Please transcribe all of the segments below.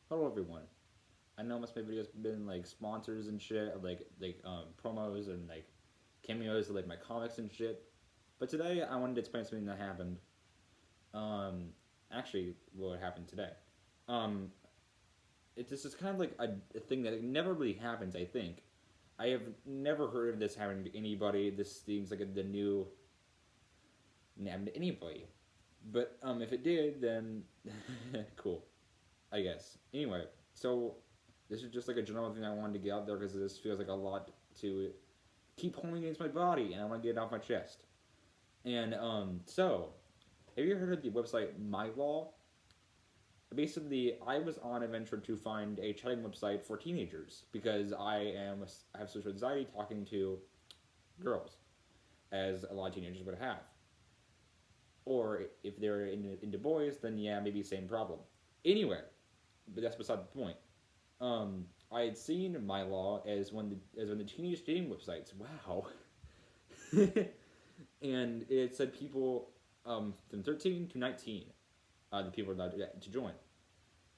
Hello everyone. I know most of my videos have been like sponsors and shit, or promos and like cameos of like my comics and shit. But today I wanted to explain something that happened. Um, actually, what happened today? Um, this is kind of like a thing that never really happens. I think I have never heard of this happening to anybody. This seems like the new happened to anybody. But if it did, then cool. I guess. Anyway, so this is just like a general thing I wanted to get out there because this feels like a lot to keep holding against my body, and I want to get it off my chest. And have you heard of the website My Law? Basically, I was on a venture to find a chatting website for teenagers because I have social anxiety talking to girls, as a lot of teenagers would have. Or if they're into boys, then yeah, maybe same problem. Anyway, but that's beside the point. I had seen My Law as one of the teenage dating websites. Wow, and it said people from 13 to 19, the people allowed to join.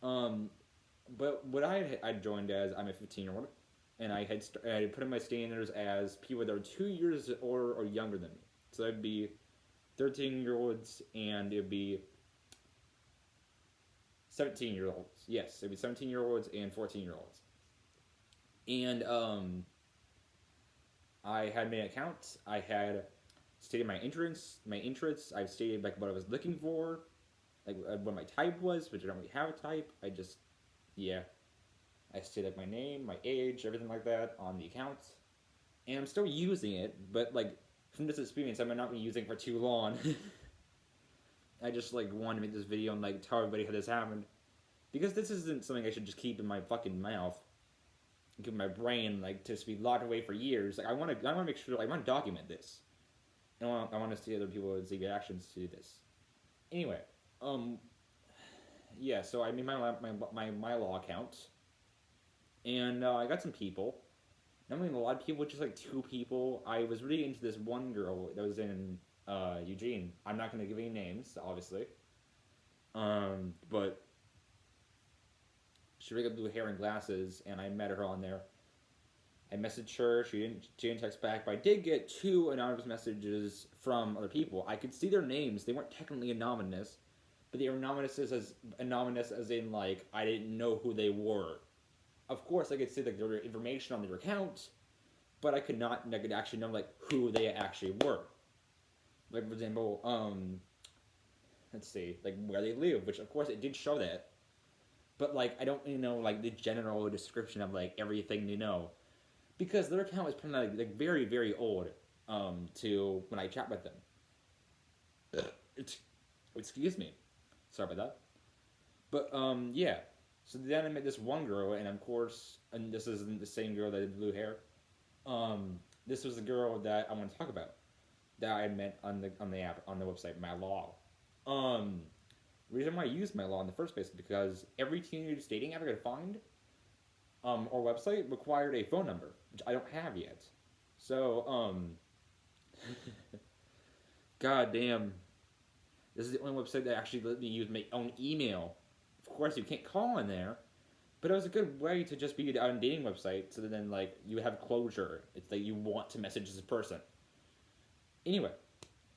Um, but what I joined as, I'm a 15-year-old, and I had put in my standards as people that are 2 years older or younger than me. So that'd be 13-year-olds, and it'd be 17-year-olds. Yes, it'd be 17-year-olds and 14-year-olds. And I had made an account. I had stated my interests. I stated like what I was looking for, like what my type was, which I don't really have a type. Yeah, I stated like my name, my age, everything like that on the account, and I'm still using it. But like from this experience, I might not be using it for too long. I just like wanted to make this video and like tell everybody how this happened because this isn't something I should just keep in my fucking mouth, keep my brain like to just be locked away for years. Like I want to make sure I want to document this. I want to see other people's reactions to this. Anyway, um, yeah. So I made my law account, and I got some people. Not really a lot of people, just like two people. I was really into this one girl that was in Eugene. I'm not going to give any names, obviously. But she really got blue hair and glasses, and I met her on there. I messaged her. She didn't text back, but I did get two anonymous messages from other people. I could see their names. They weren't technically anonymous, but they were anonymous as in like I didn't know who they were. Of course, I could see like their information on their account, but I could not. I could actually know like who they actually were. Like for example, let's see, like where they live, which of course it did show that, but like I don't really know like the general description of like everything they know because their account was probably like very very old to when I chat with them. It's, excuse me, sorry about that. But yeah. So then I met this one girl, and of course, and this isn't the same girl that had blue hair. This was the girl that I want to talk about that I met on the app on the website My Law. Um, reason why I used My Law in the first place is because every teenage dating app I could find or website required a phone number, which I don't have yet. So god damn, this is the only website that actually let me use my own email. Of course, you can't call in there, but it was a good way to just be on a dating website, so that then like you have closure. It's like you want to message this person. Anyway,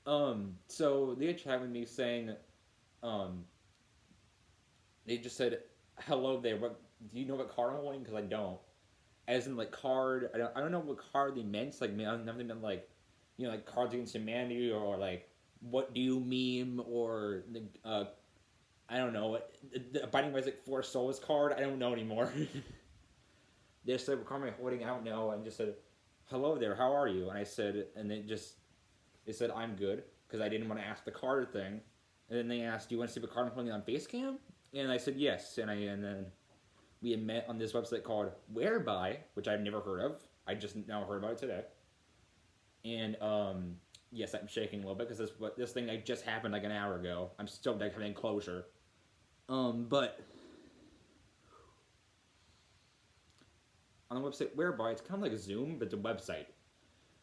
so they had chat with me saying, um, they just said, "Hello there. What do you know what card I'm holding? Because I don't." As in like card, I don't know what card they meant. Like nothing meant like, like Cards Against Humanity or like what do you meme or I don't know what the Binding of Isaac Four Souls card. I don't know anymore. They said, "What card am I holding?" I don't know. And just said, "Hello there. How are you?" And I said, and they said I'm good because I didn't want to ask the card thing. And then they asked, "Do you want to see what card I'm holding on Facecam?" And I said yes. And then we had met on this website called Whereby, which I've never heard of. I just now heard about it today. And yes, I'm shaking a little bit because this thing like just happened like an hour ago. I'm still like having closure. But on the website Whereby, it's kind of like Zoom, but it's a website.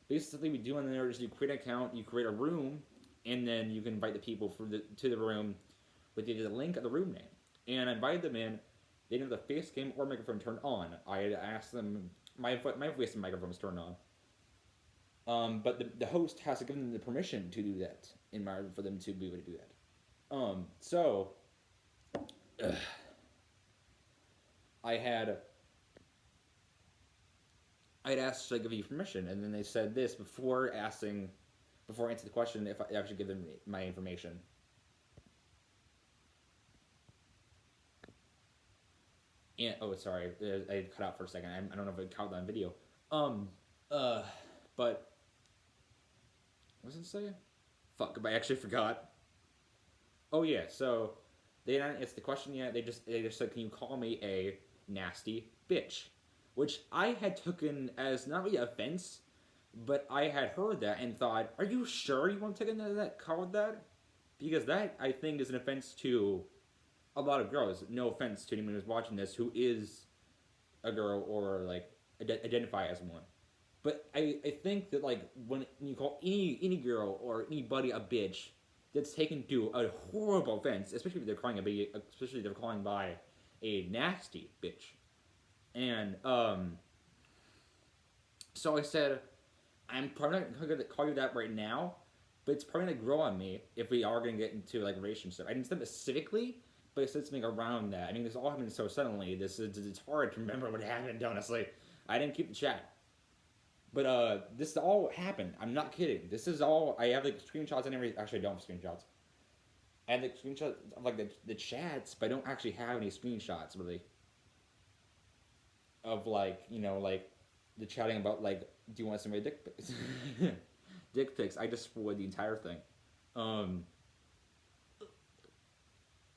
Basically, we do on there is you create an account, you create a room, and then you can invite the people to the room with either the link or the room name. And I invited them in, They didn't have the face cam or microphone turned on. I had asked them, my voice and microphone was turned on. But the host has to give them the permission to do that in order for them to be able to do that. So I had asked, should I give you permission? And then they said this before I answered the question if I should give them my information. And, oh, sorry, I cut out for a second. I don't know if I caught that on video. But what was it say? Fuck, I actually forgot. Oh yeah, so they didn't answer the question yet. They just said, "Can you call me a nasty bitch?" Which I had taken as not really offense, but I had heard that and thought, "Are you sure you want to take that called that?" Because that I think is an offense to a lot of girls. No offense to anyone who's watching this who is a girl or like identify as one. But I think that like when you call any girl or anybody a bitch, that's taken to a horrible offense, especially if they're calling by a nasty bitch. And so I said, I'm probably not gonna call you that right now, but it's probably gonna grow on me if we are gonna get into like a relationship. I didn't say specifically, but it said something around that. I mean, this all happened so suddenly. It's hard to remember what happened. Honestly, I didn't keep the chat. But this all happened. I'm not kidding. This is all. I have like screenshots and everything. Actually, I don't have screenshots. I have the screenshots of like the chats, but I don't actually have any screenshots really. Of like, you know, like the chatting about like, do you want some of my dick pics? Dick pics. I just spoiled the entire thing.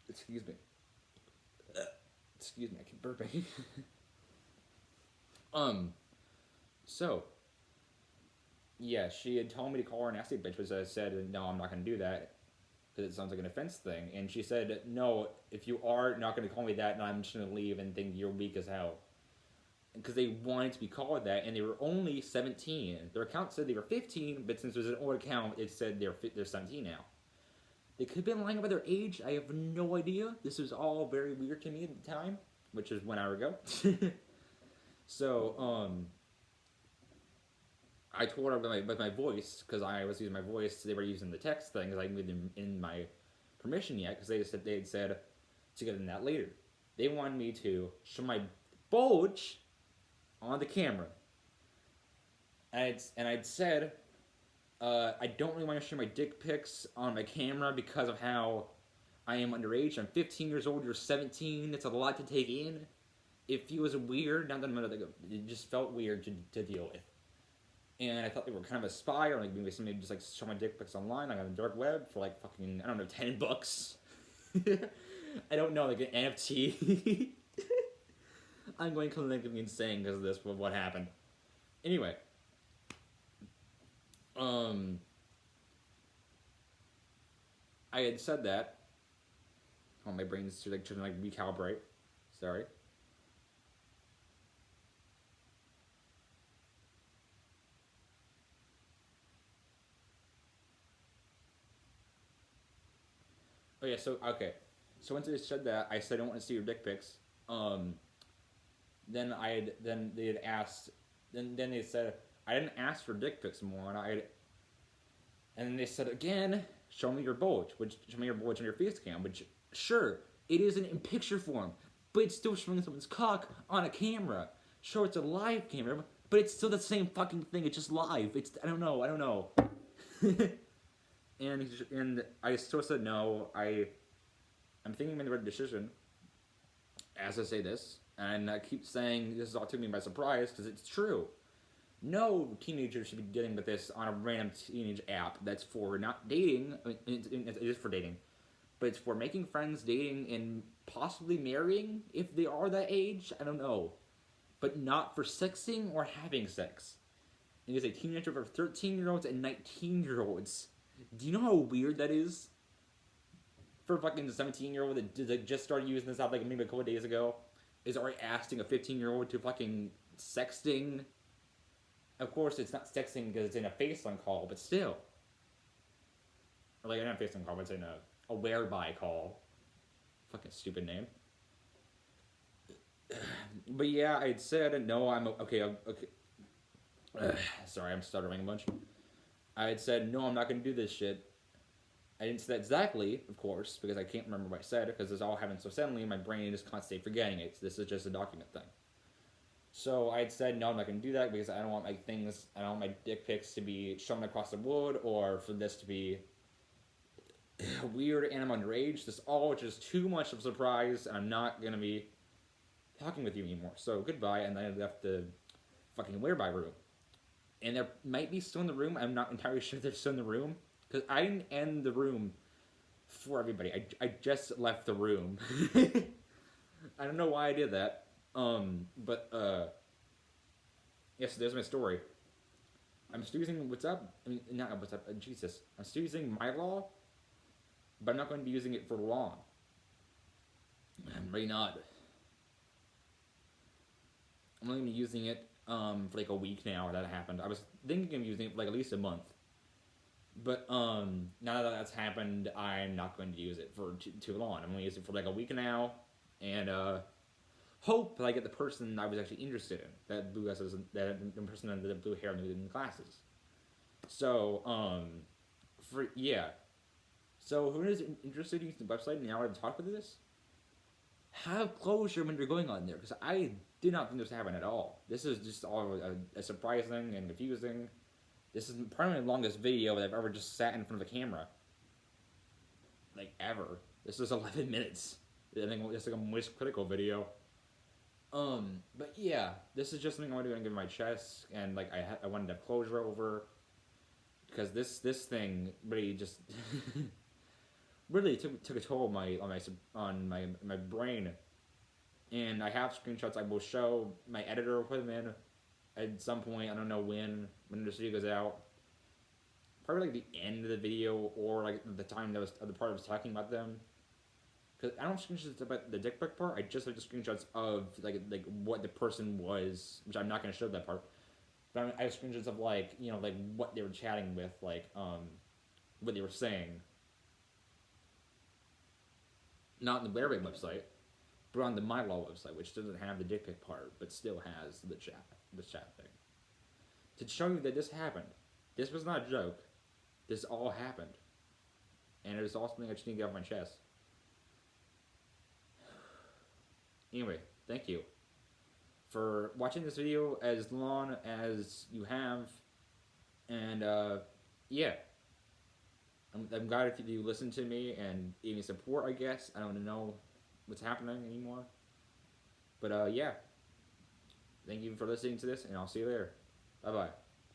Excuse me. Excuse me. I keep burping. So. Yeah, she had told me to call her a nasty bitch, but I said, no, I'm not going to do that, because it sounds like an offense thing. And she said, no, if you are not going to call me that, then I'm just going to leave and think you're weak as hell. Because they wanted to be called that, and they were only 17. Their account said they were 15, but since it was an old account, it said they're 17 now. They could have been lying about their age. I have no idea. This was all very weird to me at the time, which was 1 hour ago. So, I told her with my voice, because I was using my voice. They were using the text thing, because I didn't give them in my permission yet, because they had said to get in that later. They wanted me to show my bulge on the camera. And I'd said, I don't really want to show my dick pics on my camera because of how I am underage. I'm 15 years old, you're 17. It's a lot to take in. It feels weird. Not that I'm like, it just felt weird to deal with. And I thought they were kind of a spy, or like maybe somebody just like show my dick pics online, like on the dark web for like fucking, I don't know, $10. I don't know, like an NFT. I'm going completely insane because of this, with what happened. Anyway. I had said that. Oh, my brain's trying to like recalibrate. Sorry. Oh yeah, so okay. So once I said that, I said I don't want to see your dick pics. Then they had asked. Then they said I didn't ask for dick pics more, and then they said again, show me your bulge, show me your bulge on your face cam. Which sure, it isn't in picture form, but it's still showing someone's cock on a camera. Sure, it's a live camera, but it's still the same fucking thing. It's just live. I don't know. And I still said no. I'm thinking I made the right decision. As I say this, and I keep saying this is all took me by surprise because it's true. No teenager should be dealing with this on a random teenage app that's for not dating. I mean, it is for dating, but it's for making friends, dating, and possibly marrying if they are that age. I don't know, but not for sexing or having sex. It is a teenager for 13-year-olds and 19-year-olds. Do you know how weird that is? For a fucking 17-year-old that just started using this app like maybe a couple of days ago, is already asking a 15-year-old to fucking sexting. Of course, it's not sexting because it's in a FaceTime call, but still. Or like, not a FaceTime call, but it's in a whereby call. Fucking stupid name. But yeah, I had said no. I'm okay. Okay. Sorry, I'm stuttering a bunch. I had said no. I'm not going to do this shit. I didn't say that exactly, of course, because I can't remember what I said because this all happened so suddenly. My brain is constantly forgetting it. So this is just a document thing. So I had said no. I'm not going to do that because I don't want my things. I don't want my dick pics to be shown across the wood or for this to be weird and I'm underage. This all just too much of a surprise. And I'm not going to be talking with you anymore. So goodbye. And then I left the fucking whereby room. And they might be still in the room. I'm not entirely sure they're still in the room because I didn't end the room for everybody. I just left the room. I don't know why I did that. Yes, there's my story. I'm still using what's up. I mean, not what's up. Jesus, I'm still using my law, but I'm not going to be using it for long. I'm really not. I'm only going to be using it for like a week now that happened. I was thinking of using it for like at least a month. But now that that's happened, I'm not going to use it for too long. I'm going to use it for like a week now, and hope that I get the person I was actually interested in. That blue glasses, that the person with the blue hair and the glasses. So So who is interested in using the website now I've talked about this? Have closure when you're going on there, because I did not think this happened at all. This is just all a surprising and confusing. This is probably the longest video that I've ever just sat in front of a camera. Like, ever. This is 11 minutes. I think it's like a most critical video. But yeah, this is just something I want to do and give my chest, and like I wanted to have closure over, because this thing really just really took a toll on my brain, and I have screenshots I will show. My editor will put them in at some point. I don't know when this video goes out. Probably like the end of the video or like the time that was the part I was talking about them. Because I don't have screenshots about the dick pic part. I just have the screenshots of like what the person was, which I'm not going to show that part. But I have screenshots of like like what they were chatting with, like what they were saying. Not on the Bearway website, but on the My Law website, which doesn't have the dick pic part, but still has the chat thing. To show you that this happened. This was not a joke. This all happened. And it was all something I just need to get off my chest. Anyway, thank you for watching this video as long as you have. And yeah. I'm glad if you listen to me and gave me support, I guess. I don't know what's happening anymore. But yeah. Thank you for listening to this, and I'll see you later. Bye-bye.